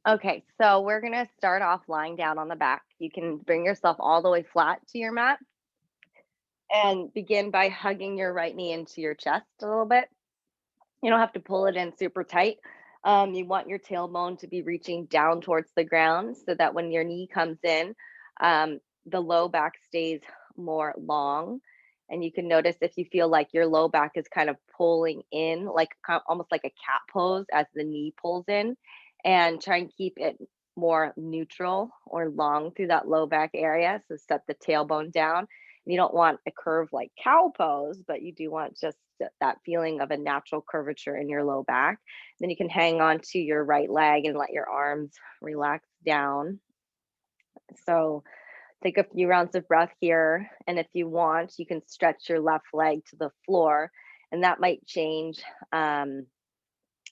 Okay, so we're gonna start off lying down on the back. You can bring yourself all the way flat to your mat and begin by hugging your right knee into your chest a little bit. You don't have to pull it in super tight. You want your tailbone to be reaching down towards the ground so that when your knee comes in, the low back stays more long. And you can notice if you feel like your low back is kind of pulling in, like almost like a cat pose as the knee pulls in, and try and keep it more neutral or long through that low back area. So set the tailbone down. You don't want a curve like cow pose, but you do want just that feeling of a natural curvature in your low back. Then you can hang on to your right leg and let your arms relax down. So take a few rounds of breath here. And if you want, you can stretch your left leg to the floor, and that might change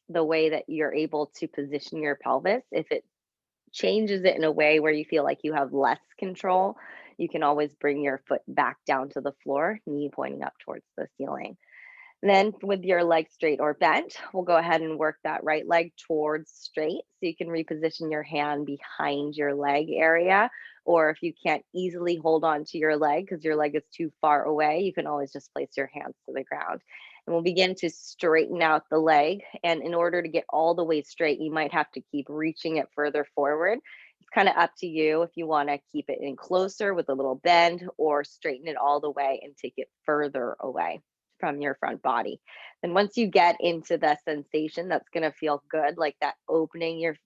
the way that you're able to position your pelvis. If it changes it in a way where you feel like you have less control, you can always bring your foot back down to the floor, knee pointing up towards the ceiling. Then with your leg straight or bent, we'll go ahead and work that right leg towards straight. So you can reposition your hand behind your leg area. Or if you can't easily hold on to your leg because your leg is too far away, you can always just place your hands to the ground. And we'll begin to straighten out the leg. And in order to get all the way straight, you might have to keep reaching it further forward. It's kind of up to you if you want to keep it in closer with a little bend or straighten it all the way and take it further away from your front body. Then once you get into the sensation that's going to feel good, like that opening your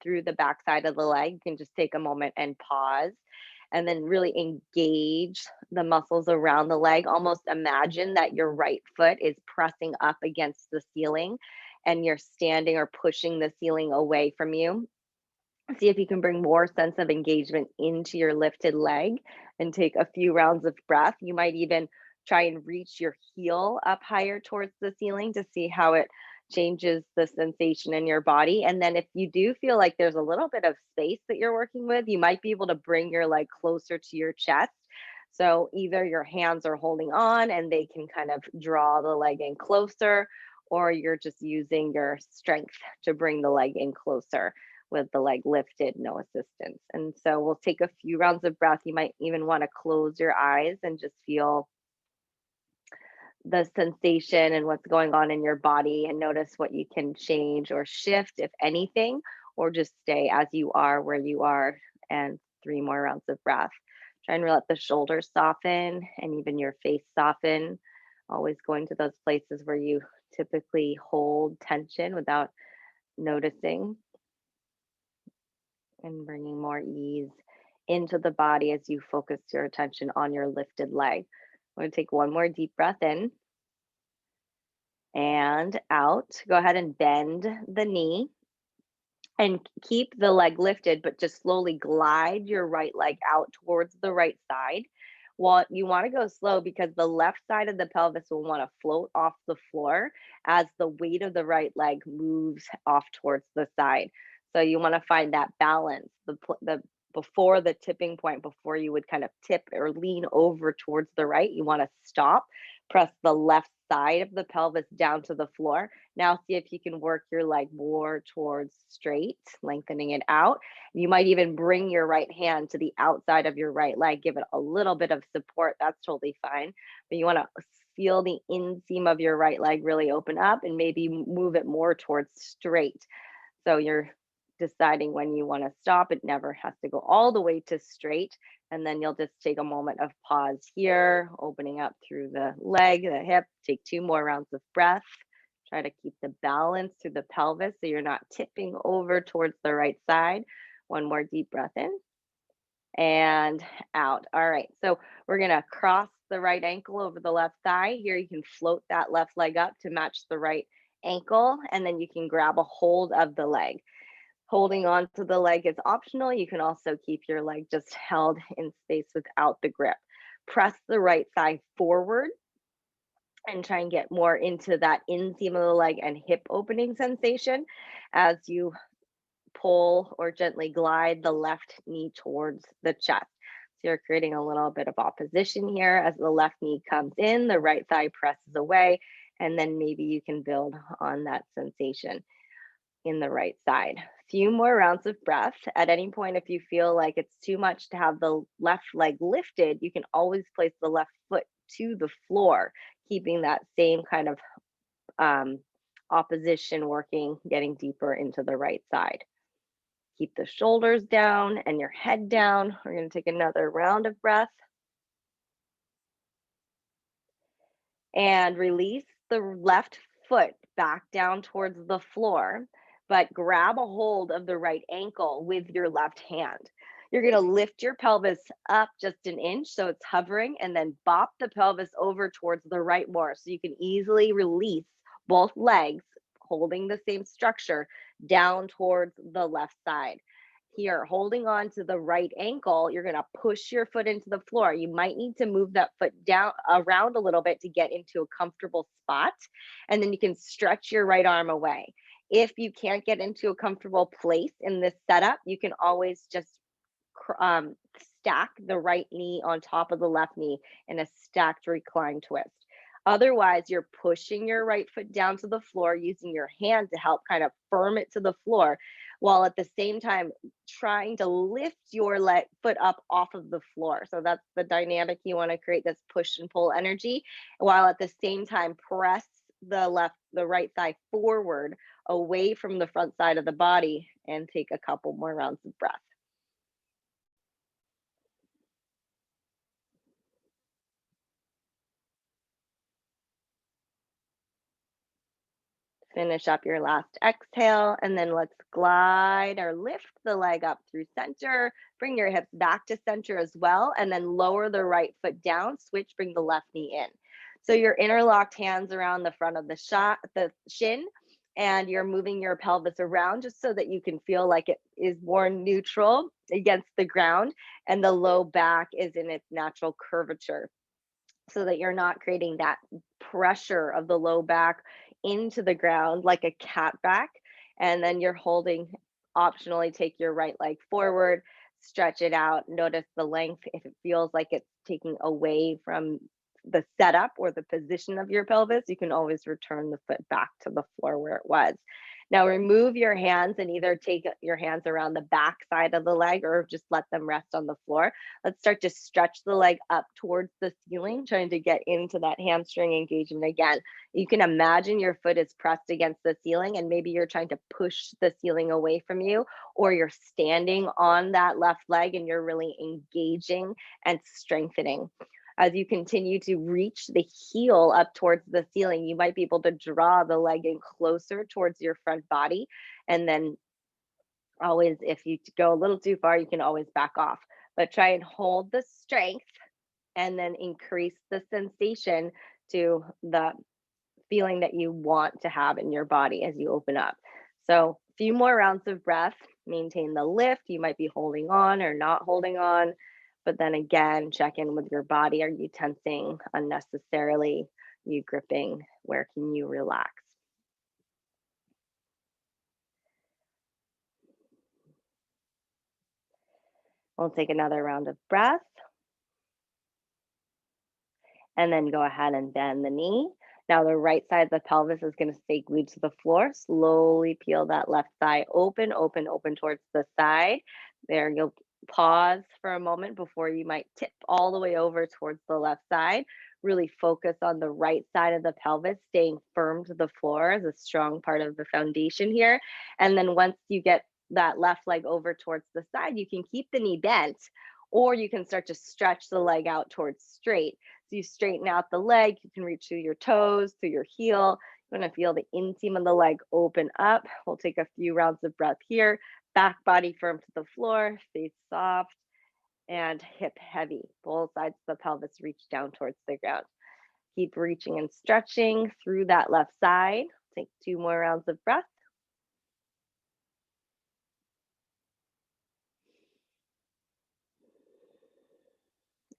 through the backside of the leg, you can just take a moment and pause and then really engage the muscles around the leg. Almost imagine that your right foot is pressing up against the ceiling and you're standing or pushing the ceiling away from you. See if you can bring more sense of engagement into your lifted leg and take a few rounds of breath. You might even try and reach your heel up higher towards the ceiling to see how it changes the sensation in your body. And then if you do feel like there's a little bit of space that you're working with, you might be able to bring your leg closer to your chest. So either your hands are holding on and they can kind of draw the leg in closer, or you're just using your strength to bring the leg in closer with the leg lifted, no assistance. And so we'll take a few rounds of breath. You might even want to close your eyes and just feel the sensation and what's going on in your body and notice what you can change or shift, if anything, or just stay as you are where you are. And three more rounds of breath. Try and let the shoulders soften and even your face soften. Always going to those places where you typically hold tension without noticing, and bringing more ease into the body as you focus your attention on your lifted leg. I'm going to take one more deep breath in and out. Go ahead and bend the knee and keep the leg lifted, but just slowly glide your right leg out towards the right side. Well, you want to go slow because the left side of the pelvis will want to float off the floor as the weight of the right leg moves off towards the side. So you want to find that balance, the before the tipping point, before you would kind of tip or lean over towards the right, you want to stop, press the left side of the pelvis down to the floor. Now see if you can work your leg more towards straight, lengthening it out. You might even bring your right hand to the outside of your right leg, give it a little bit of support. That's totally fine. But you want to feel the inseam of your right leg really open up and maybe move it more towards straight. So you're deciding when you want to stop. It never has to go all the way to straight. And then you'll just take a moment of pause here, opening up through the leg, the hip. Take two more rounds of breath. Try to keep the balance through the pelvis so you're not tipping over towards the right side. One more deep breath in and out. All right, so we're gonna cross the right ankle over the left thigh. Here you can float that left leg up to match the right ankle, and then you can grab a hold of the leg. Holding on to the leg is optional. You can also keep your leg just held in space without the grip. Press the right thigh forward and try and get more into that inseam of the leg and hip opening sensation as you pull or gently glide the left knee towards the chest. So you're creating a little bit of opposition here as the left knee comes in, the right thigh presses away, and then maybe you can build on that sensation. in the right side. Few more rounds of breath. At any point, if you feel like it's too much to have the left leg lifted, you can always place the left foot to the floor, keeping that same kind of um, opposition working, getting deeper into the right side. Keep the shoulders down and your head down. We're going to take another round of breath and release the left foot back down towards the floor, but grab a hold of the right ankle with your left hand. You're going to lift your pelvis up just an inch so it's hovering, and then bop the pelvis over towards the right more so you can easily release both legs, holding the same structure, down towards the left side. Here, holding on to the right ankle, you're going to push your foot into the floor. You might need to move that foot down around a little bit to get into a comfortable spot. And then you can stretch your right arm away. If you can't get into a comfortable place in this setup, you can always just stack the right knee on top of the left knee in a stacked recline twist. Otherwise, you're pushing your right foot down to the floor using your hand to help kind of firm it to the floor, while at the same time trying to lift your foot up off of the floor. So that's the dynamic you want to create, this push and pull energy, while at the same time press the right thigh forward away from the front side of the body, and take a couple more rounds of breath. Finish up your last exhale, and then let's glide or lift the leg up through center. Bring your hips back to center as well, and then lower the right foot down. Switch, bring the left knee in. So your interlocked hands around the front of the shin, and you're moving your pelvis around just so that you can feel like it is more neutral against the ground, and the low back is in its natural curvature, so that you're not creating that pressure of the low back into the ground like a cat back. And then you're holding, optionally take your right leg forward, stretch it out. Notice the length. If it feels like it's taking away from the setup or the position of your pelvis, you can always return the foot back to the floor where it was. Now remove your hands and either take your hands around the back side of the leg or just let them rest on the floor. Let's start to stretch the leg up towards the ceiling, trying to get into that hamstring engagement again. You can imagine your foot is pressed against the ceiling, and maybe you're trying to push the ceiling away from you, or you're standing on that left leg and you're really engaging and strengthening. As you continue to reach the heel up towards the ceiling, you might be able to draw the leg in closer towards your front body. And then always, if you go a little too far, you can always back off. But try and hold the strength, and then increase the sensation to the feeling that you want to have in your body as you open up. So a few more rounds of breath, maintain the lift. You might be holding on or not holding on, but then again, check in with your body. Are you tensing unnecessarily? You gripping? Where can you relax? We'll take another round of breath, and then go ahead and bend the knee. Now the right side of the pelvis is going to stay glued to the floor. Slowly peel that left thigh open, open, open towards the side. There, you'll pause for a moment before you might tip all the way over towards the left side. Really focus on the right side of the pelvis, staying firm to the floor is a strong part of the foundation here. And then once you get that left leg over towards the side, you can keep the knee bent, or you can start to stretch the leg out towards straight. So you straighten out the leg, you can reach through your toes, through your heel. You want to feel the inseam of the leg open up. We'll take a few rounds of breath here. Back body firm to the floor, face soft, and hip heavy. Both sides of the pelvis reach down towards the ground. Keep reaching and stretching through that left side. Take 2 more rounds of breath.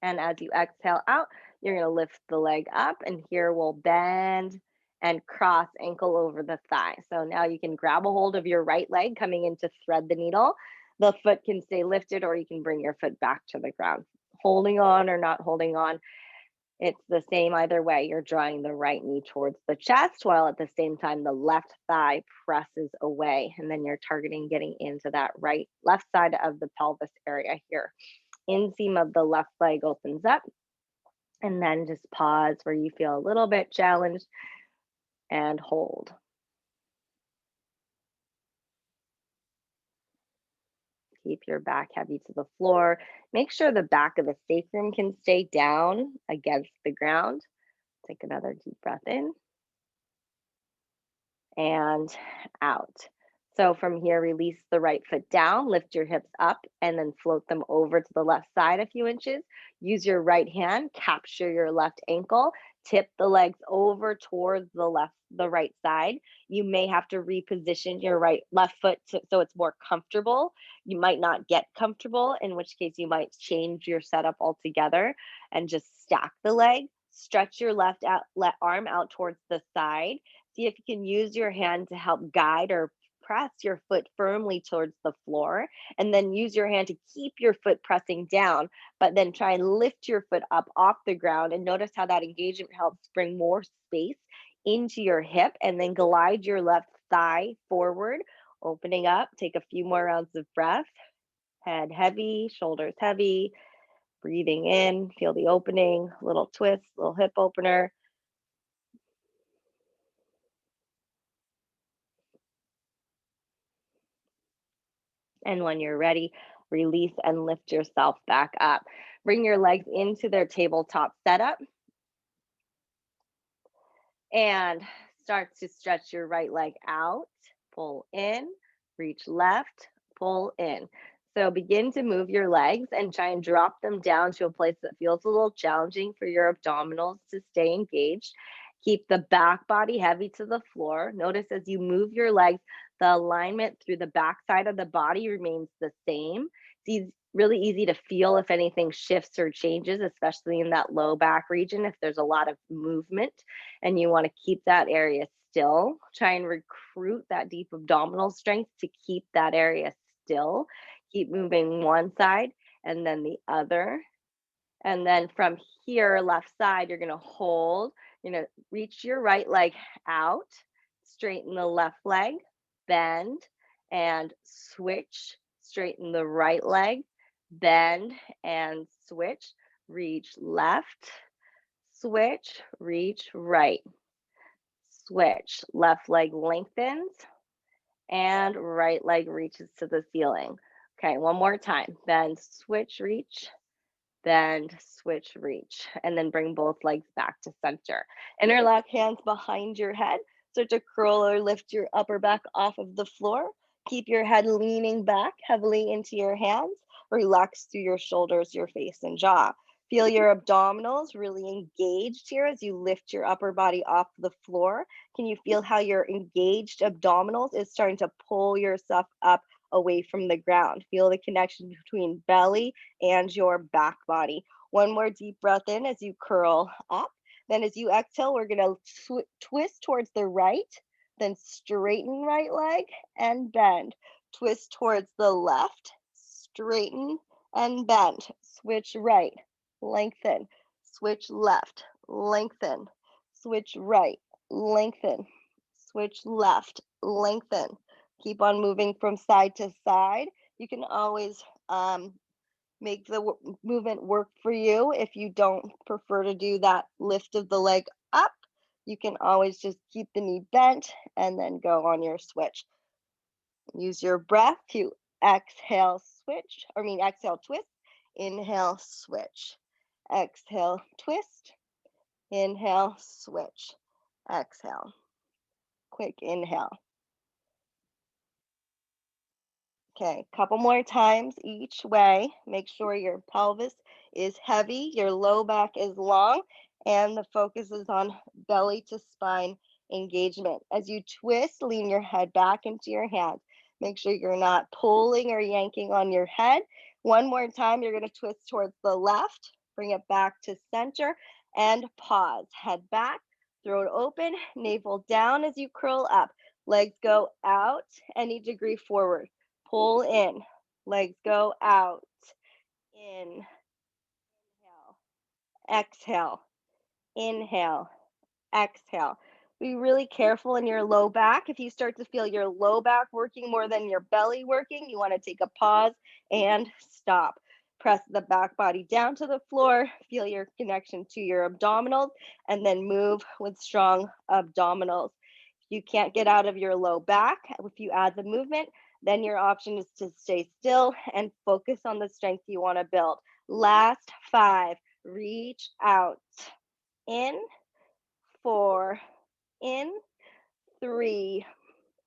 And as you exhale out, you're going to lift the leg up, and here we'll bend and cross ankle over the thigh. So now you can grab a hold of your right leg coming in to thread the needle. The foot can stay lifted, or you can bring your foot back to the ground. Holding on or not holding on, It's the same either way. You're drawing the right knee towards the chest while at the same time the left thigh presses away. And then you're targeting getting into that right, left side of the pelvis area here. Inseam of the left leg opens up. And then just pause where you feel a little bit challenged and hold. Keep your back heavy to the floor. Make sure the back of the sacrum can stay down against the ground. Take another deep breath in and out. So from here, release the right foot down, lift your hips up, and then float them over to the left side a few inches. Use your right hand, capture your left ankle, tip the legs over towards the right side. You may have to reposition your left foot so it's more comfortable. You might not get comfortable, in which case you might change your setup altogether and just stack the leg. Stretch your left arm out towards the side. See if you can use your hand to help guide or press your foot firmly towards the floor, and then use your hand to keep your foot pressing down, but then try and lift your foot up off the ground, and notice how that engagement helps bring more space into your hip, and then glide your left thigh forward, opening up. Take a few more rounds of breath. Head heavy, shoulders heavy, breathing in, feel the opening, little twist, little hip opener. And when you're ready, release and lift yourself back up. Bring your legs into their tabletop setup and start to stretch your right leg out. Pull in, reach left, pull in. So begin to move your legs and try and drop them down to a place that feels a little challenging for your abdominals to stay engaged. Keep the back body heavy to the floor. Notice as you move your legs, the alignment through the back side of the body remains the same. It's really easy to feel if anything shifts or changes, especially in that low back region, if there's a lot of movement and you want to keep that area still. Try and recruit that deep abdominal strength to keep that area still. Keep moving one side and then the other. And then from here, left side, you're going to hold, reach your right leg out, straighten the left leg, bend and switch, straighten the right leg, bend and switch, reach left, switch, reach right, switch, left leg lengthens and right leg reaches to the ceiling. Okay, one more time. Bend, switch, reach, bend, switch, reach, and then bring both legs back to center. Interlock hands behind your head. Start to curl or lift your upper back off of the floor. Keep your head leaning back heavily into your hands. Relax through your shoulders, your face, and jaw. Feel your abdominals really engaged here as you lift your upper body off the floor. Can you feel how your engaged abdominals is starting to pull yourself up away from the ground? Feel the connection between belly and your back body. One more deep breath in as you curl up. Then as you exhale, we're going to twist towards the right, then straighten right leg and bend. Twist towards the left, straighten and bend. Switch right, lengthen. Switch left, lengthen. Switch right, lengthen. Switch left, lengthen. Keep on moving from side to side. You can always make the movement work for you. If you don't prefer to do that lift of the leg up, you can always just keep the knee bent and then go on your switch. Use your breath to exhale, exhale, twist, inhale, switch, exhale, twist, inhale, switch, exhale, quick inhale. Okay, couple more times each way. Make sure your pelvis is heavy, your low back is long, and the focus is on belly to spine engagement. As you twist, lean your head back into your hands. Make sure you're not pulling or yanking on your head. One more time, you're going to twist towards the left, bring it back to center, and pause. Head back, throat open, navel down as you curl up. Legs go out any degree forward. Pull in, legs go out, in, inhale, exhale, Inhale, exhale. Be really careful in your low back. If you start to feel your low back working more than your belly working, you want to take a pause and stop. Press the back body down to the floor, feel your connection to your abdominals, and then move with strong abdominals. If you can't get out of your low back, if you add the movement, then your option is to stay still and focus on the strength you want to build. Last 5, reach out. In, 4, in, 3,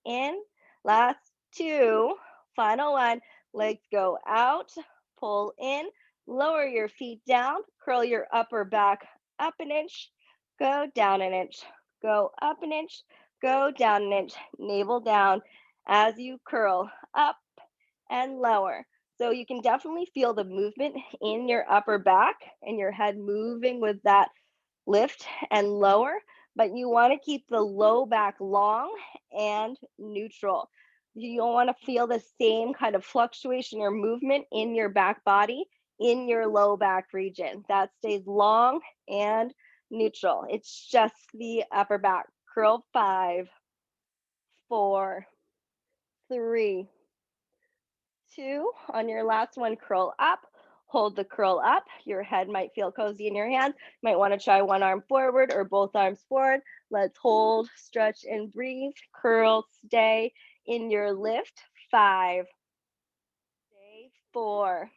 in, last 2, final 1. Legs go out, pull in, lower your feet down, curl your upper back up an inch, go down an inch, go up an inch, go down an inch, navel down as you curl up and lower. So you can definitely feel the movement in your upper back and your head moving with that lift and lower, but you want to keep the low back long and neutral. You don't want to feel the same kind of fluctuation or movement in your back body in your low back region. That stays long and neutral. It's just the upper back. Curl 5, 4, 3, 2. On your last one, curl up. Hold the curl up. Your head might feel cozy in your hands. You might want to try one arm forward or both arms forward. Let's hold, stretch, and breathe. Curl, stay in your lift. 5, stay. 4,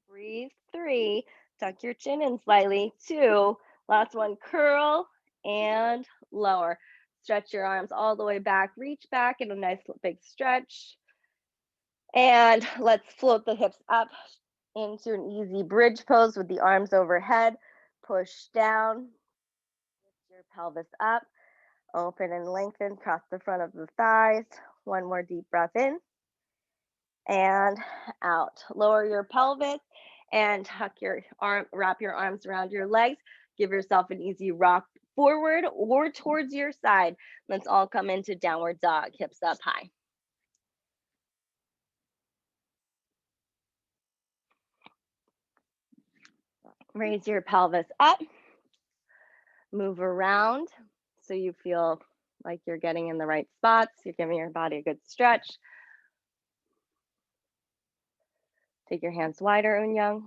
breathe. 3, tuck your chin in slightly. 2, last one, curl and lower. Stretch your arms all the way back. Reach back in a nice big stretch. And let's float the hips up into an easy bridge pose with the arms overhead. Push down, lift your pelvis up, open and lengthen, cross the front of the thighs. One more deep breath in and out. Lower your pelvis and tuck your arm, wrap your arms around your legs. Give yourself an easy rock forward or towards your side. Let's all come into downward dog, hips up high. Raise your pelvis up, move around so you feel like you're getting in the right spots. You're giving your body a good stretch. Take your hands wider, Unyang.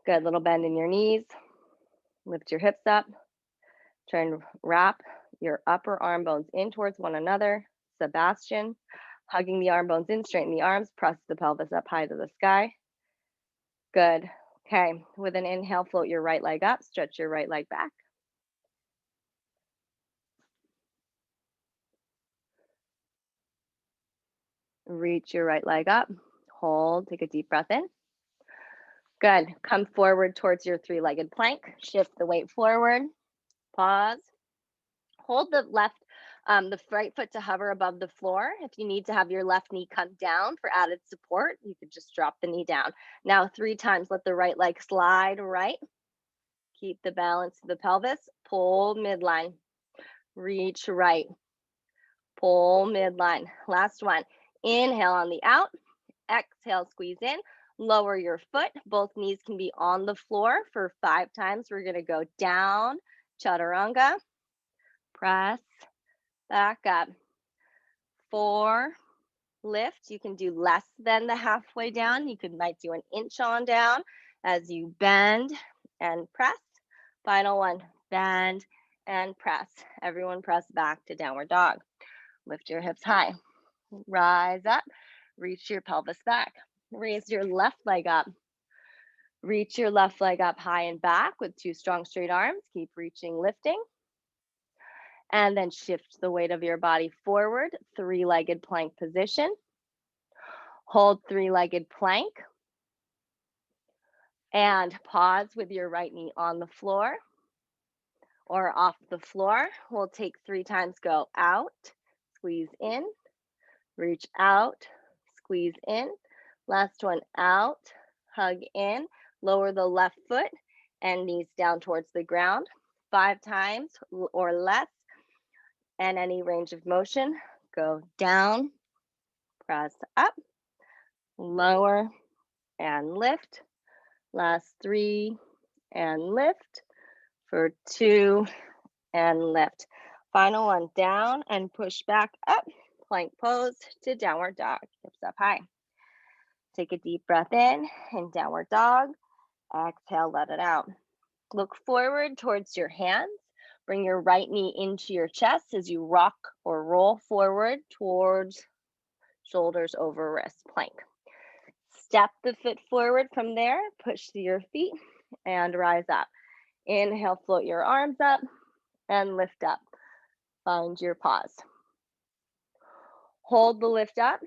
Good, little bend in your knees. Lift your hips up. Try and wrap your upper arm bones in towards one another. Sebastian, hugging the arm bones in, straighten the arms, press the pelvis up high to the sky. Good. Okay, with an inhale, float your right leg up, stretch your right leg back. Reach your right leg up, hold, take a deep breath in. Good, come forward towards your 3-legged plank, shift the weight forward, pause. Hold the right foot to hover above the floor. If you need to have your left knee come down for added support, you could just drop the knee down. Now 3 times, let the right leg slide right. Keep the balance of the pelvis. Pull midline. Reach right. Pull midline. Last one. Inhale on the out. Exhale, squeeze in. Lower your foot. Both knees can be on the floor for 5 times. We're going to go down, chaturanga. Press back up. 4, lift. You can do less than the halfway down. You might do an inch on down as you bend and press. Final one, bend and press. Everyone press back to downward dog. Lift your hips high. Rise up. Reach your pelvis back. Raise your left leg up. Reach your left leg up high and back with 2 strong straight arms. Keep reaching, lifting. And then shift the weight of your body forward, 3-legged plank position. Hold 3-legged plank. And pause with your right knee on the floor or off the floor. We'll take 3 times, go out, squeeze in, reach out, squeeze in. Last one, out, hug in, lower the left foot and knees down towards the ground. 5 times or less. And any range of motion, go down, press up, lower, and lift. Last 3 and lift. For 2 and lift. Final one, down and push back up. Plank pose to downward dog. Hips up high. Take a deep breath in downward dog. Exhale, let it out. Look forward towards your hands. Bring your right knee into your chest as you rock or roll forward towards shoulders over wrist plank. Step the foot forward from there, push through your feet and rise up. Inhale, float your arms up and lift up. Find your pause. Hold the lift up.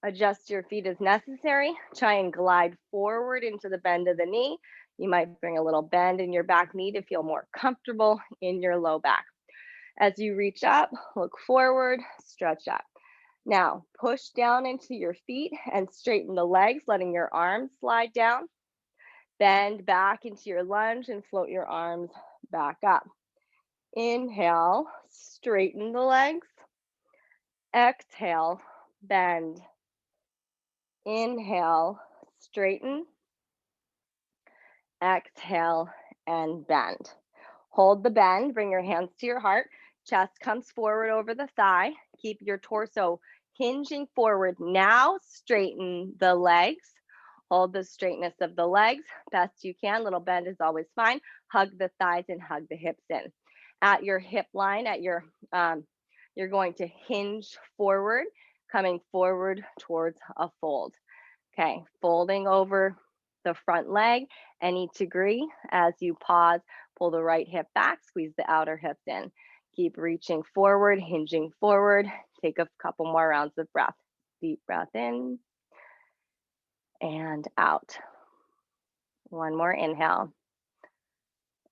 Adjust your feet as necessary. Try and glide forward into the bend of the knee. You might bring a little bend in your back knee to feel more comfortable in your low back. As you reach up, look forward, stretch up. Now, push down into your feet and straighten the legs, letting your arms slide down. Bend back into your lunge and float your arms back up. Inhale, straighten the legs. Exhale, bend. Inhale, straighten. Exhale, and bend. Hold the bend, bring your hands to your heart. Chest comes forward over the thigh. Keep your torso hinging forward. Now straighten the legs. Hold the straightness of the legs best you can. Little bend is always fine. Hug the thighs and hug the hips in. At your hip line, you're going to hinge forward, coming forward towards a fold. Okay, folding over the front leg any degree. As you pause, pull the right hip back, squeeze the outer hips in. Keep reaching forward, hinging forward. Take a couple more rounds of breath. Deep breath in and out. One more inhale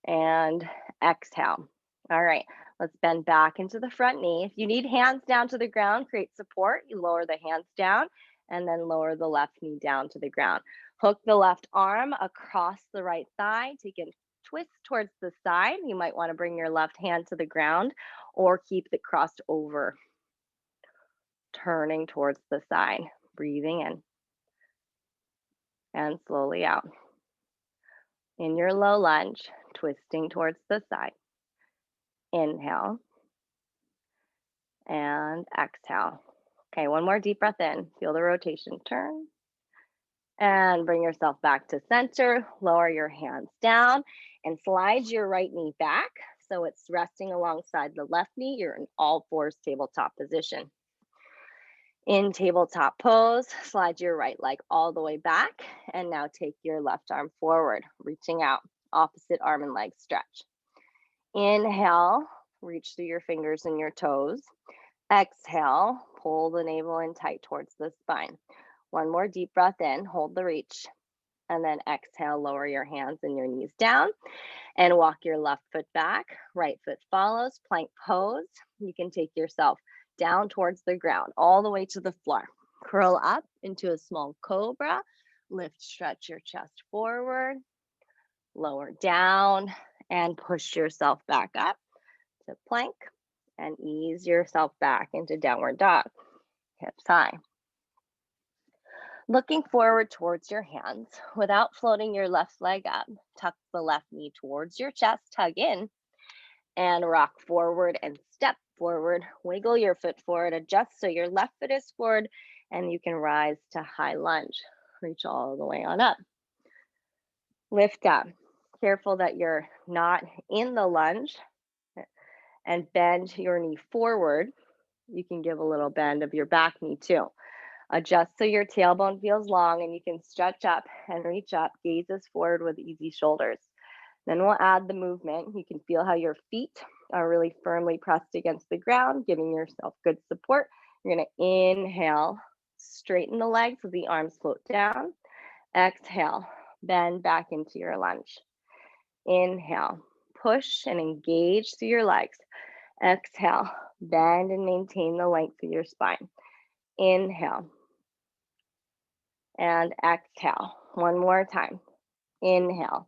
and exhale. All right, let's bend back into the front knee. If you need hands down to the ground, create support. You lower the hands down and then lower the left knee down to the ground. Hook the left arm across the right thigh. Take a twist towards the side. You might want to bring your left hand to the ground or keep it crossed over. Turning towards the side, breathing in and slowly out. In your low lunge, twisting towards the side. Inhale and exhale. Okay, one more deep breath in. Feel the rotation. Turn and bring yourself back to center. Lower your hands down and slide your right knee back so it's resting alongside the left knee. You're in all fours tabletop position. In tabletop pose, slide your right leg all the way back and now take your left arm forward, reaching out. Opposite arm and leg stretch. Inhale, reach through your fingers and your toes. Exhale, pull the navel in tight towards the spine. One more deep breath in, hold the reach. And then exhale, lower your hands and your knees down and walk your left foot back. Right foot follows, plank pose. You can take yourself down towards the ground, all the way to the floor. Curl up into a small cobra. Lift, stretch your chest forward. Lower down and push yourself back up to plank and ease yourself back into downward dog. Hips high. Looking forward towards your hands without floating your left leg up. Tuck the left knee towards your chest, tug in, and rock forward and step forward. Wiggle your foot forward, adjust so your left foot is forward, and you can rise to high lunge. Reach all the way on up. Lift up. Careful that you're not in the lunge and bend your knee forward. You can give a little bend of your back knee too. Adjust so your tailbone feels long and you can stretch up and reach up, gazes forward with easy shoulders. Then we'll add the movement. You can feel how your feet are really firmly pressed against the ground, giving yourself good support. You're going to inhale, straighten the legs so the arms float down. Exhale, bend back into your lunge. Inhale, push and engage through your legs. Exhale, bend and maintain the length of your spine. Inhale and exhale. One more time. Inhale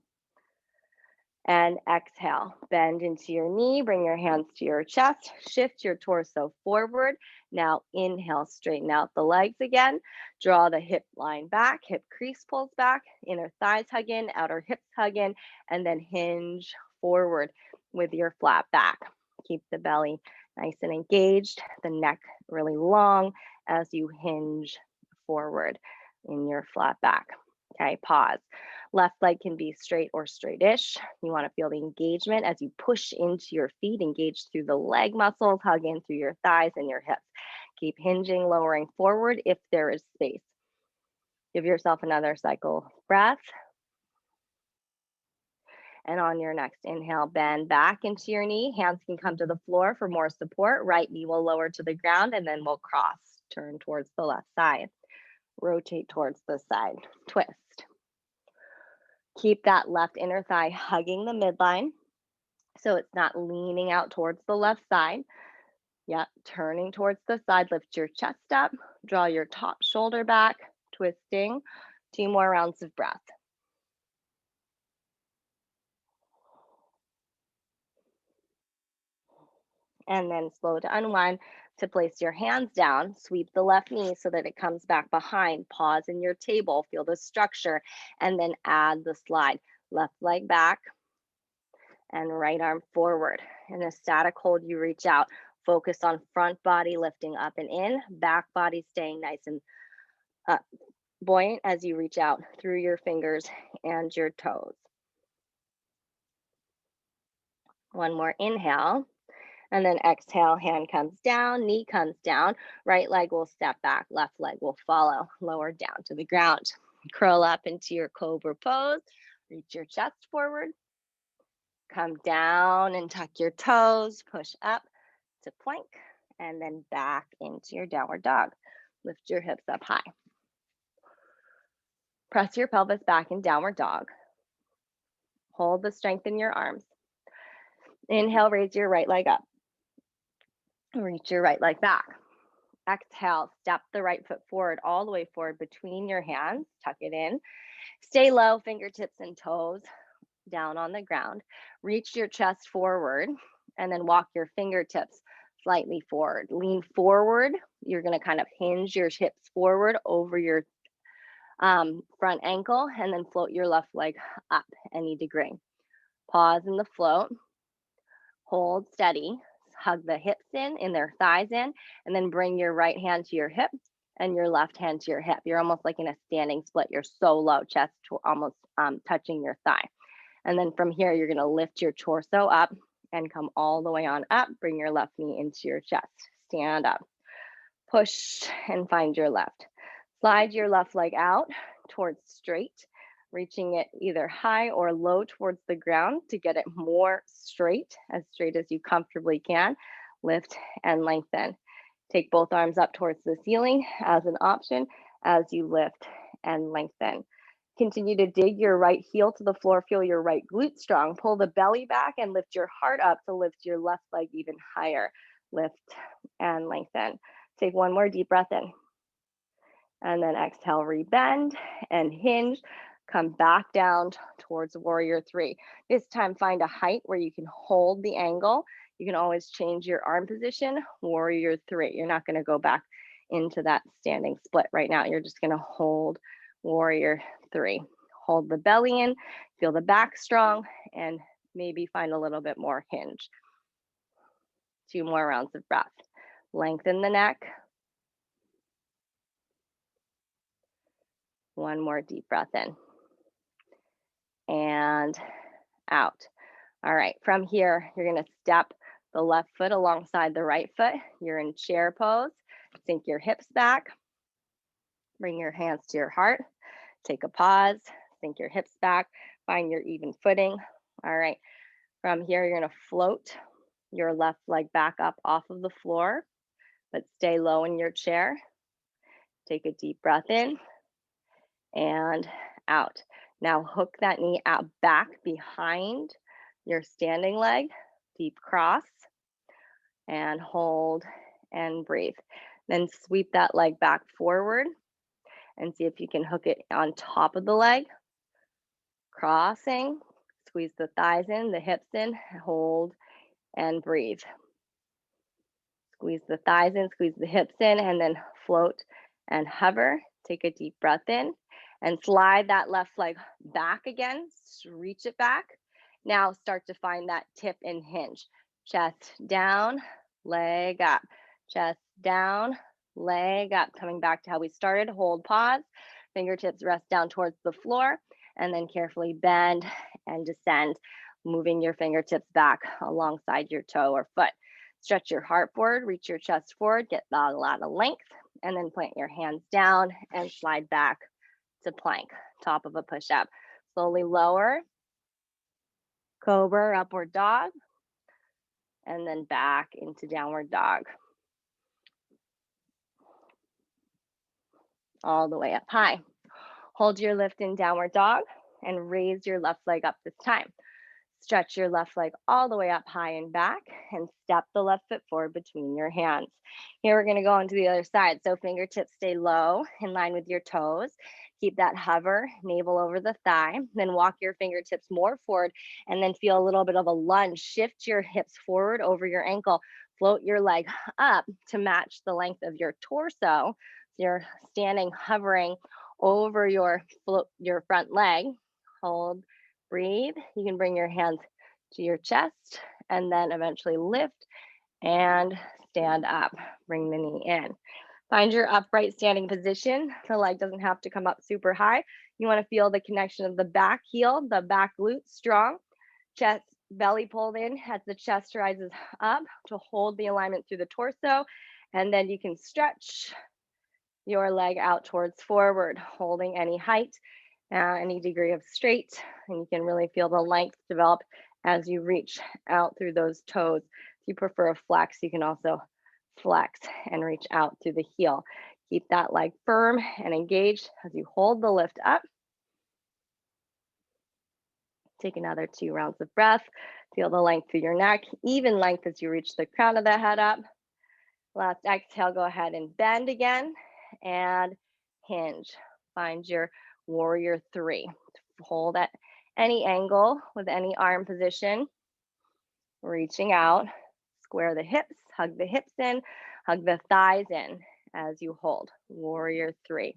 And exhale, bend into your knee, bring your hands to your chest, shift your torso forward. Now inhale, straighten out the legs again. Draw the hip line back, hip crease pulls back, inner thighs hug in, outer hips hug in, and then hinge forward with your flat back. Keep the belly nice and engaged, the neck really long as you hinge forward in your flat back. Okay, pause. Left leg can be straight or straight-ish. You want to feel the engagement as you push into your feet, engage through the leg muscles, hug in through your thighs and your hips. Keep hinging, lowering forward if there is space. Give yourself another cycle of breath. And on your next inhale, bend back into your knee. Hands can come to the floor for more support. Right knee will lower to the ground and then we'll cross. Turn towards the left side. Rotate towards the side. Twist. Keep that left inner thigh hugging the midline so it's not leaning out towards the left side. Yep, turning towards the side, lift your chest up, draw your top shoulder back, twisting. 2 more rounds of breath. And then slow to unwind to place your hands down, sweep the left knee so that it comes back behind, pause in your table, feel the structure, and then add the slide. Left leg back and right arm forward. In a static hold, you reach out. Focus on front body lifting up and in, back body staying nice and buoyant as you reach out through your fingers and your toes. One more inhale. And then exhale, hand comes down, knee comes down, right leg will step back, left leg will follow, lower down to the ground. Curl up into your cobra pose, reach your chest forward, come down and tuck your toes, push up to plank, and then back into your downward dog. Lift your hips up high. Press your pelvis back in downward dog. Hold the strength in your arms. Inhale, raise your right leg up. Reach your right leg back. Exhale, step the right foot forward, all the way forward between your hands. Tuck it in. Stay low, fingertips and toes down on the ground. Reach your chest forward and then walk your fingertips slightly forward. Lean forward. You're going to kind of hinge your hips forward over your front ankle and then float your left leg up any degree. Pause in the float. Hold steady. Hug the hips in their thighs in, and then bring your right hand to your hip and your left hand to your hip. You're almost like in a standing split. You're so low, chest to almost touching your thigh. And then from here, you're going to lift your torso up and come all the way on up. Bring your left knee into your chest. Stand up. Push and find your left. Slide your left leg out towards straight, reaching it either high or low towards the ground to get it more straight as you comfortably can. Lift and lengthen. Take both arms up towards the ceiling as an option as you lift and lengthen. Continue to dig your right heel to the floor. Feel your right glute strong. Pull the belly back and lift your heart up to lift your left leg even higher. Lift and lengthen. Take one more deep breath in. And then exhale, rebend and hinge. Come back down towards warrior three. This time, find a height where you can hold the angle. You can always change your arm position. Warrior three. You're not going to go back into that standing split right now. You're just going to hold warrior three. Hold the belly in, feel the back strong, and maybe find a little bit more hinge. 2 more rounds of breath. Lengthen the neck. One more deep breath in. And out. All right, from here, you're gonna step the left foot alongside the right foot. You're in chair pose. Sink your hips back. Bring your hands to your heart. Take a pause. Sink your hips back. Find your even footing. All right, from here, you're gonna float your left leg back up off of the floor, but stay low in your chair. Take a deep breath in and out. Now hook that knee out back behind your standing leg, deep cross, and hold and breathe. Then sweep that leg back forward and see if you can hook it on top of the leg, crossing, Squeeze the thighs in, the hips in, hold and breathe. Squeeze the thighs in, squeeze the hips in, and then float and hover. Take a deep breath in and slide that left leg back again. Reach it back. Now start to find that tip and hinge. Chest down, leg up. Chest down, leg up. Coming back to how we started. Hold, pause. Fingertips rest down towards the floor, and then carefully bend and descend, moving your fingertips back alongside your toe or foot. Stretch your heart forward, reach your chest forward, get a lot of length, and then plant your hands down and slide back to plank, top of a push-up. Slowly lower, cobra, upward dog, and then back into downward dog. All the way up high. Hold your lift in downward dog and raise your left leg up this time. Stretch your left leg all the way up high and back and step the left foot forward between your hands. Here we're gonna go on to the other side. So fingertips stay low in line with your toes. Keep that hover, navel over the thigh. Then walk your fingertips more forward and then feel a little bit of a lunge. Shift your hips forward over your ankle. Float your leg up to match the length of your torso. So you're standing, hovering over your front leg. Hold. Breathe. You can bring your hands to your chest and then eventually lift and stand up. Bring the knee in. Find your upright standing position. The leg doesn't have to come up super high. You want to feel the connection of the back heel, the back glute strong. Chest, belly pulled in as the chest rises up to hold the alignment through the torso. And then you can stretch your leg out towards forward, holding any height. Any degree of straight, and you can really feel the length develop as you reach out through those toes. If you prefer a flex, you can also flex and reach out through the heel. Keep that leg firm and engaged as you hold the lift up. Take another 2 rounds of breath. Feel the length through your neck, even length as you reach the crown of the head up. Last exhale, go ahead and bend again and hinge. Find your warrior 3. Hold at any angle with any arm position. Reaching out, square the hips, hug the hips in, hug the thighs in as you hold. Warrior 3.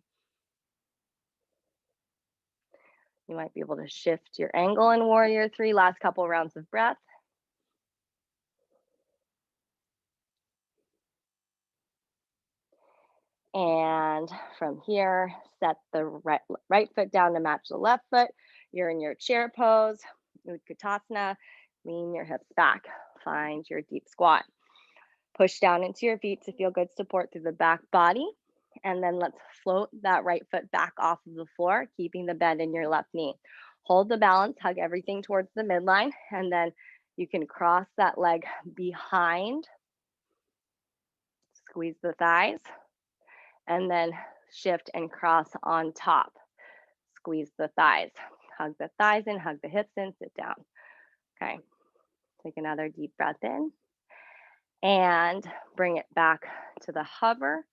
You might be able to shift your angle in warrior 3. Last couple rounds of breath. And from here, set the right foot down to match the left foot. You're in your chair pose, Utkatasana. Lean your hips back. Find your deep squat. Push down into your feet to feel good support through the back body. And then let's float that right foot back off of the floor, keeping the bend in your left knee. Hold the balance, hug everything towards the midline, and then you can cross that leg behind. Squeeze the thighs. And then shift and cross on top. Squeeze the thighs. Hug the thighs in, hug the hips in, sit down. Okay. Take another deep breath in and bring it back to the hover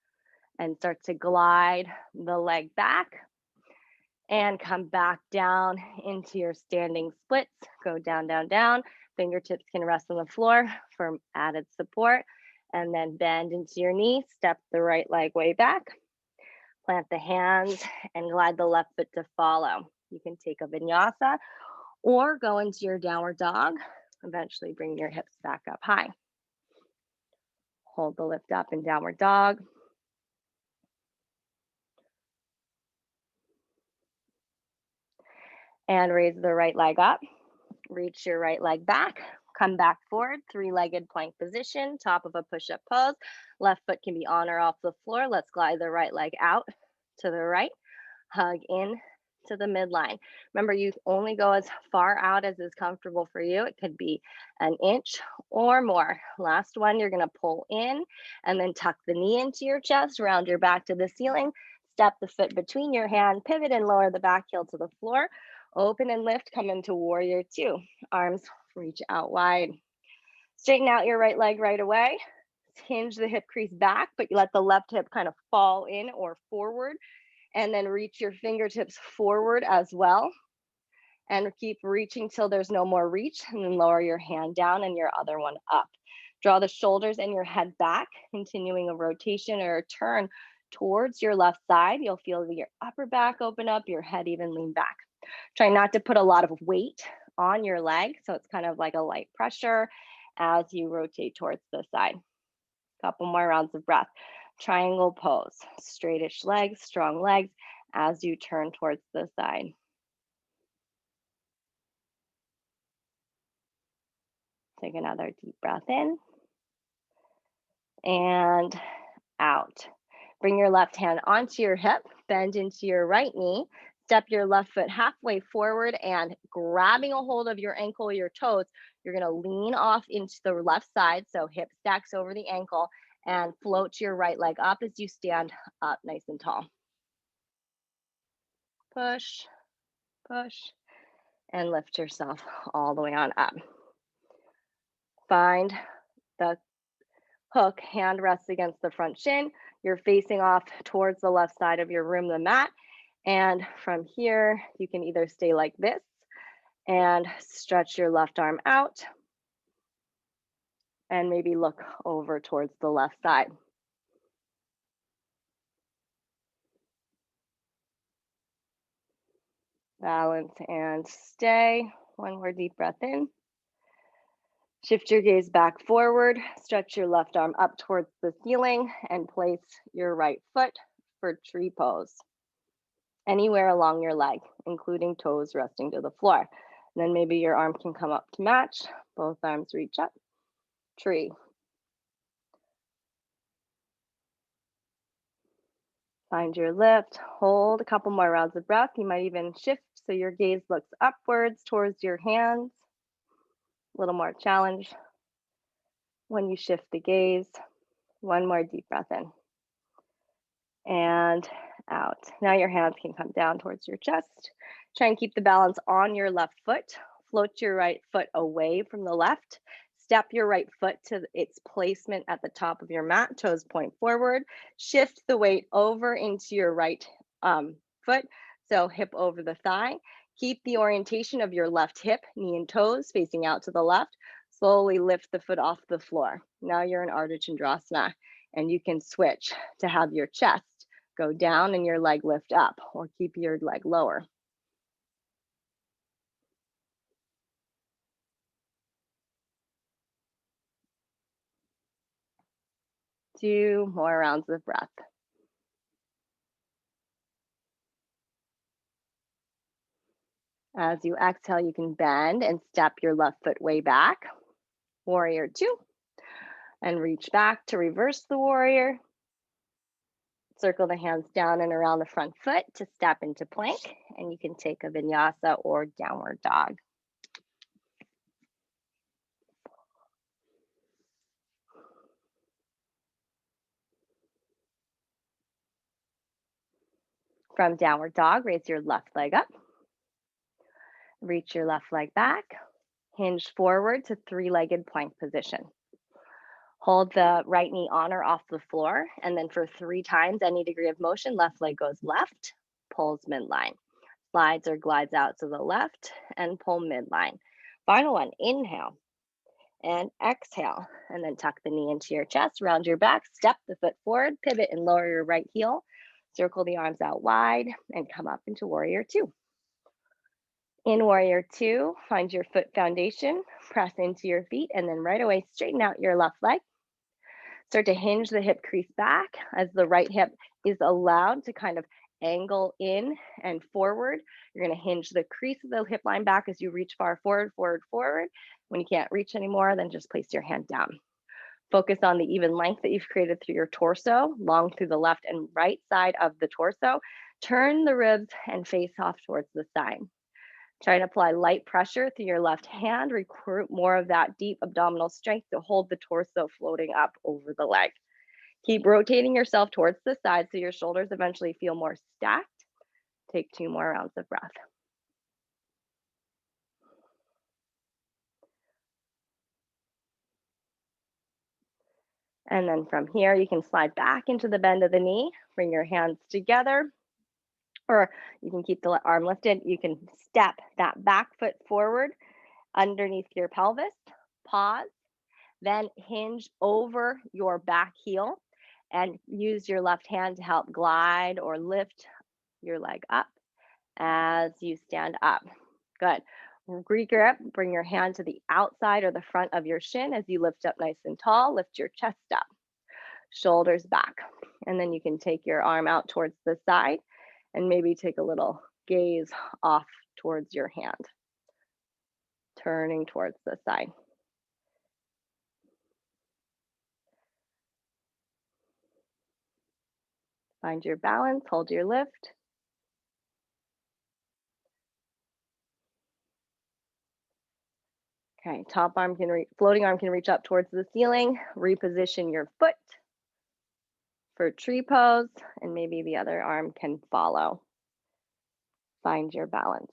and start to glide the leg back and come back down into your standing splits. Go down, down, down. Fingertips can rest on the floor for added support, and then bend into your knee. Step the right leg way back. Plant the hands and glide the left foot to follow. You can take a vinyasa or go into your downward dog. Eventually bring your hips back up high. Hold the lift up in downward dog. And raise the right leg up. Reach your right leg back. Come back forward, 3-legged plank position, top of a push-up pose. Left foot can be on or off the floor. Let's glide the right leg out to the right. Hug in to the midline. Remember, you only go as far out as is comfortable for you. It could be an inch or more. Last one, you're going to pull in and then tuck the knee into your chest, round your back to the ceiling, step the foot between your hand, pivot and lower the back heel to the floor. Open and lift, come into warrior 2. Arms reach out wide. Straighten out your right leg right away. Hinge the hip crease back, but you let the left hip kind of fall in or forward. And then reach your fingertips forward as well. and keep reaching till there's no more reach, and then lower your hand down and your other one up. Draw the shoulders and your head back, continuing a rotation or a turn towards your left side. You'll feel your upper back open up, your head even lean back. Try not to put a lot of weight on your leg, so it's kind of like a light pressure as you rotate towards the side. Couple more rounds of breath. Triangle pose, straightish legs, strong legs as you turn towards the side. Take another deep breath in and out. Bring your left hand onto your hip, bend into your right knee, step your left foot halfway forward and grabbing a hold of your ankle or your toes, you're gonna lean off into the left side, so hip stacks over the ankle and float your right leg up as you stand up nice and tall. Push, push, and lift yourself all the way on up. Find the hook, hand rests against the front shin. You're facing off towards the left side of your room, the mat. And from here, you can either stay like this and stretch your left arm out and maybe look over towards the left side. Balance and stay. One more deep breath in. Shift your gaze back forward, stretch your left arm up towards the ceiling and place your right foot for tree pose. Anywhere along your leg, including toes resting to the floor. And then maybe your arm can come up to match, both arms reach up, tree. Find your lift, hold a couple more rounds of breath. You might even shift so your gaze looks upwards towards your hands. A little more challenge when you shift the gaze. One more deep breath in and out. Now your hands can come down towards your chest. Try and keep the balance on your left foot. Float your right foot away from the left. Step your right foot to its placement at the top of your mat. Toes point forward. Shift the weight over into your right foot. So hip over the thigh. Keep the orientation of your left hip, knee and toes facing out to the left. Slowly lift the foot off the floor. Now you're in Ardha Chandrasana, and you can switch to have your chest go down and your leg lift up, or keep your leg lower. 2 more rounds of breath. As you exhale, you can bend and step your left foot way back. Warrior 2. And reach back to reverse the warrior. Circle the hands down and around the front foot to step into plank. And you can take a vinyasa or downward dog. From downward dog, raise your left leg up. Reach your left leg back. Hinge forward to 3-legged plank position. Hold the right knee on or off the floor. And then for 3 times, any degree of motion, left leg goes left, pulls midline. Slides or glides out to the left and pull midline. Final one, inhale and exhale. And then tuck the knee into your chest, round your back, step the foot forward, pivot and lower your right heel. Circle the arms out wide and come up into warrior 2. In warrior 2, find your foot foundation, press into your feet, and then right away straighten out your left leg. Start to hinge the hip crease back as the right hip is allowed to kind of angle in and forward. You're going to hinge the crease of the hip line back as you reach far forward, forward, forward. When you can't reach anymore, then just place your hand down. Focus on the even length that you've created through your torso, long through the left and right side of the torso. Turn the ribs and face off towards the side. Try and apply light pressure through your left hand. Recruit more of that deep abdominal strength to hold the torso floating up over the leg. Keep rotating yourself towards the side so your shoulders eventually feel more stacked. Take 2 more rounds of breath. And then from here, you can slide back into the bend of the knee. Bring your hands together. Or you can keep the arm lifted. You can step that back foot forward underneath your pelvis, pause, then hinge over your back heel and use your left hand to help glide or lift your leg up as you stand up. Good. Regrip, bring your hand to the outside or the front of your shin as you lift up nice and tall. Lift your chest up, shoulders back. And then you can take your arm out towards the side and maybe take a little gaze off towards your hand, turning towards the side. Find your balance, hold your lift. Okay, top arm can floating arm can reach up towards the ceiling. Reposition your foot for tree pose, and maybe the other arm can follow. Find your balance.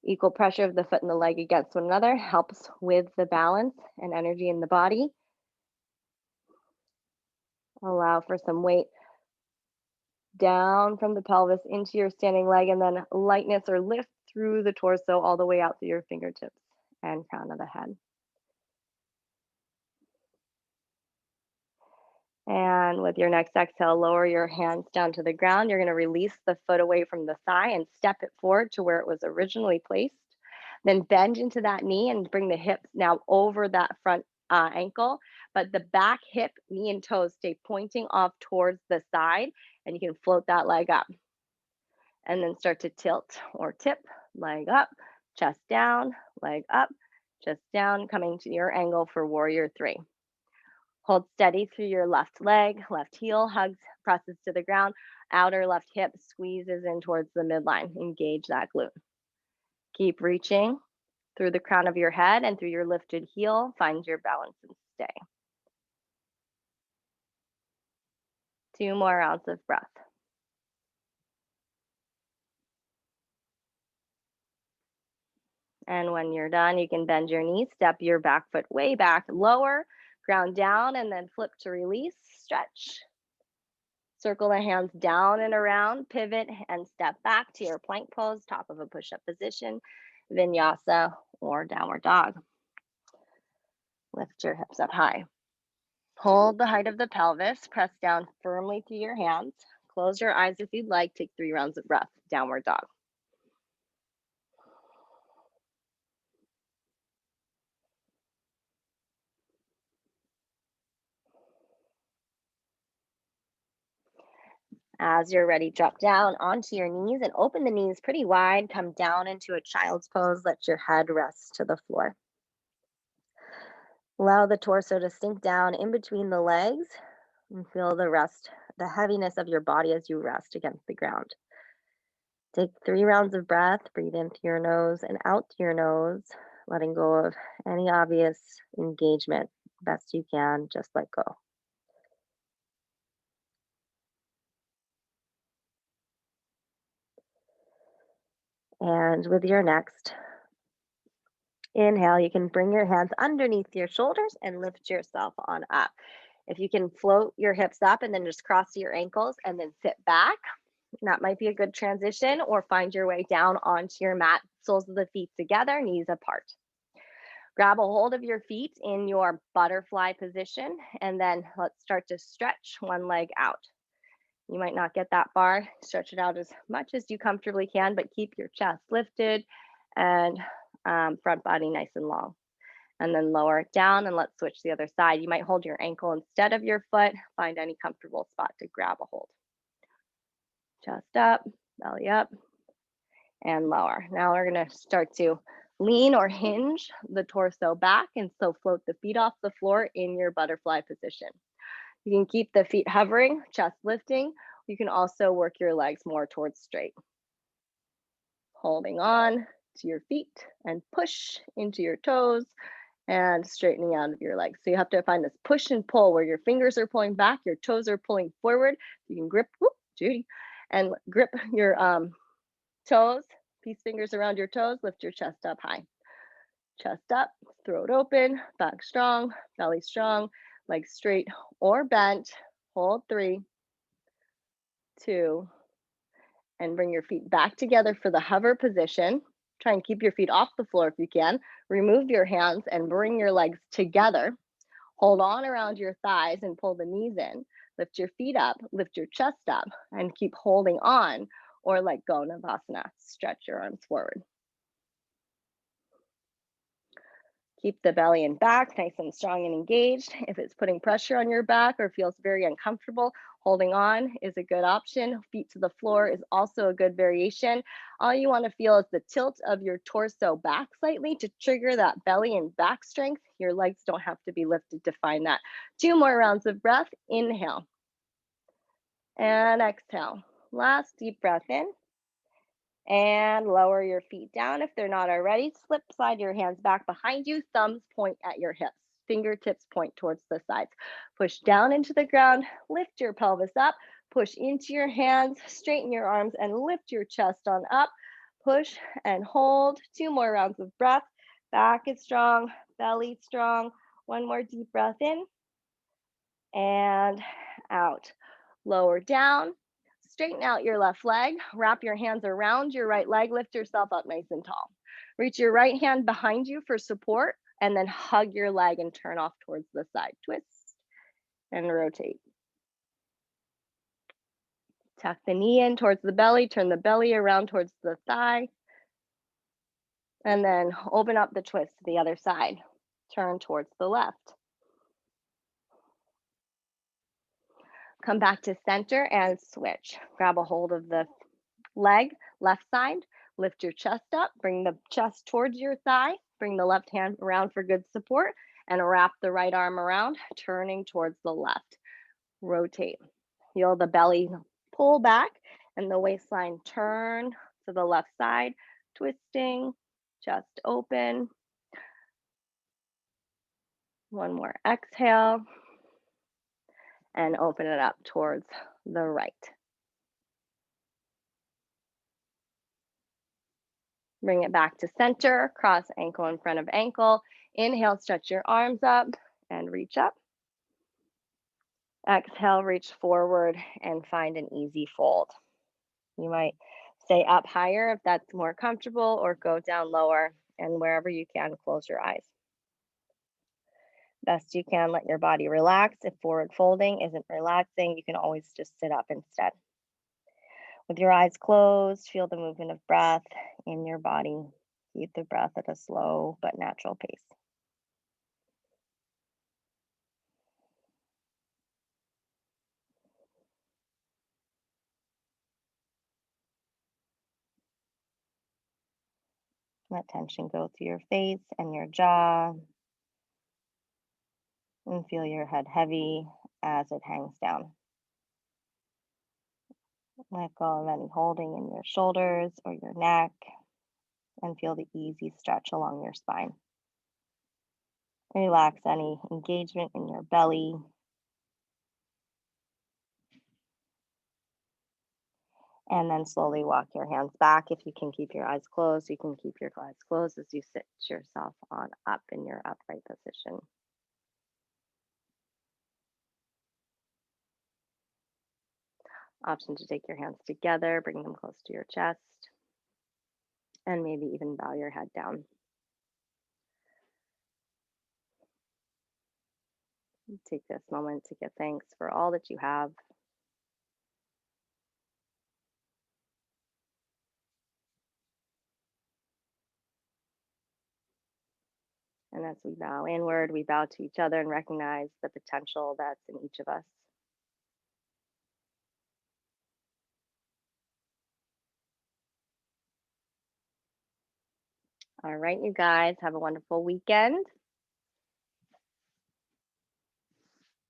Equal pressure of the foot and the leg against one another helps with the balance and energy in the body. Allow for some weight down from the pelvis into your standing leg, and then lightness or lift through the torso all the way out to your fingertips and crown of the head. And with your next exhale, lower your hands down to the ground. You're going to release the foot away from the thigh and step it forward to where it was originally placed. Then bend into that knee and bring the hips now over that front ankle. But the back hip, knee, and toes stay pointing off towards the side. And you can float that leg up. And then start to tilt or tip, leg up, chest down, leg up, chest down, coming to your angle for warrior three. Hold steady through your left leg, left heel hugs, presses to the ground, outer left hip squeezes in towards the midline. Engage that glute. Keep reaching through the crown of your head and through your lifted heel. Find your balance and stay. 2 more rounds of breath. And when you're done, you can bend your knees, step your back foot way back, lower, ground down, and then flip to release, stretch. Circle the hands down and around, pivot, and step back to your plank pose, top of a push-up position, vinyasa, or downward dog. Lift your hips up high. Hold the height of the pelvis, press down firmly through your hands. Close your eyes if you'd like. Take 3 rounds of breath, downward dog. As you're ready, drop down onto your knees and open the knees pretty wide. Come down into a child's pose. Let your head rest to the floor. Allow the torso to sink down in between the legs and feel the heaviness of your body as you rest against the ground. Take 3 rounds of breath. Breathe in through your nose and out through your nose, letting go of any obvious engagement. Best you can, just let go. And with your next inhale, you can bring your hands underneath your shoulders and lift yourself on up. If you can float your hips up and then just cross your ankles and then sit back, that might be a good transition, or find your way down onto your mat, soles of the feet together, knees apart. Grab a hold of your feet in your butterfly position, and then let's start to stretch one leg out. You might not get that far. Stretch it out as much as you comfortably can, but keep your chest lifted and front body nice and long. And then lower it down, and let's switch the other side. You might hold your ankle instead of your foot. Find any comfortable spot to grab a hold. Chest up, belly up, and lower. Now we're going to start to lean or hinge the torso back, and so float the feet off the floor in your butterfly position. You can keep the feet hovering, chest lifting. You can also work your legs more towards straight. Holding on to your feet and push into your toes and straightening out of your legs. So you have to find this push and pull where your fingers are pulling back, your toes are pulling forward. You can grip, whoop, Judy, and grip your toes, peace fingers around your toes, lift your chest up high. Chest up, throat open, back strong, belly strong, legs straight or bent. Hold 3, 2, And bring your feet back together for the hover position. Try and keep your feet off the floor if you can. Remove your hands and bring your legs together. Hold on around your thighs and pull the knees in. Lift your feet up, lift your chest up, and keep holding on, or let go, Navasana. Stretch your arms forward. Keep the belly and back nice and strong and engaged. If it's putting pressure on your back or feels very uncomfortable, holding on is a good option. Feet to the floor is also a good variation. All you want to feel is the tilt of your torso back slightly to trigger that belly and back strength. Your legs don't have to be lifted to find that. 2 more rounds of breath. Inhale and exhale. Last deep breath in. And lower your feet down if they're not already. Slide your hands back behind you. Thumbs point at your hips. Fingertips point towards the sides. Push down into the ground. Lift your pelvis up. Push into your hands. Straighten your arms and lift your chest on up. Push and hold. 2 more rounds of breath. Back is strong. Belly strong. 1 more deep breath in. And out. Lower down. Straighten out your left leg, wrap your hands around your right leg, lift yourself up nice and tall. Reach your right hand behind you for support, and then hug your leg and turn off towards the side. Twist and rotate. Tuck the knee in towards the belly, turn the belly around towards the thigh, and then open up the twist to the other side. Turn towards the left. Come back to center and switch. Grab a hold of the leg, left side, lift your chest up, bring the chest towards your thigh, bring the left hand around for good support, and wrap the right arm around, turning towards the left. Rotate. Feel the belly pull back and the waistline turn to the left side, twisting, chest open. 1 more exhale, and open it up towards the right. Bring it back to center, cross ankle in front of ankle. Inhale, stretch your arms up and reach up. Exhale, reach forward and find an easy fold. You might stay up higher if that's more comfortable, or go down lower, and wherever you can, close your eyes. Best you can, let your body relax. If forward folding isn't relaxing, you can always just sit up instead. With your eyes closed, feel the movement of breath in your body. Keep the breath at a slow but natural pace. Let tension go through your face and your jaw. And feel your head heavy as it hangs down. Let go of any holding in your shoulders or your neck, and feel the easy stretch along your spine. Relax any engagement in your belly. And then slowly walk your hands back. If you can keep your eyes closed, you can keep your eyes closed as you sit yourself on up in your upright position. Option to take your hands together, bring them close to your chest, and maybe even bow your head down. Take this moment to give thanks for all that you have. And as we bow inward, we bow to each other and recognize the potential that's in each of us. All right, you guys, have a wonderful weekend.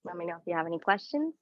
Let me know if you have any questions.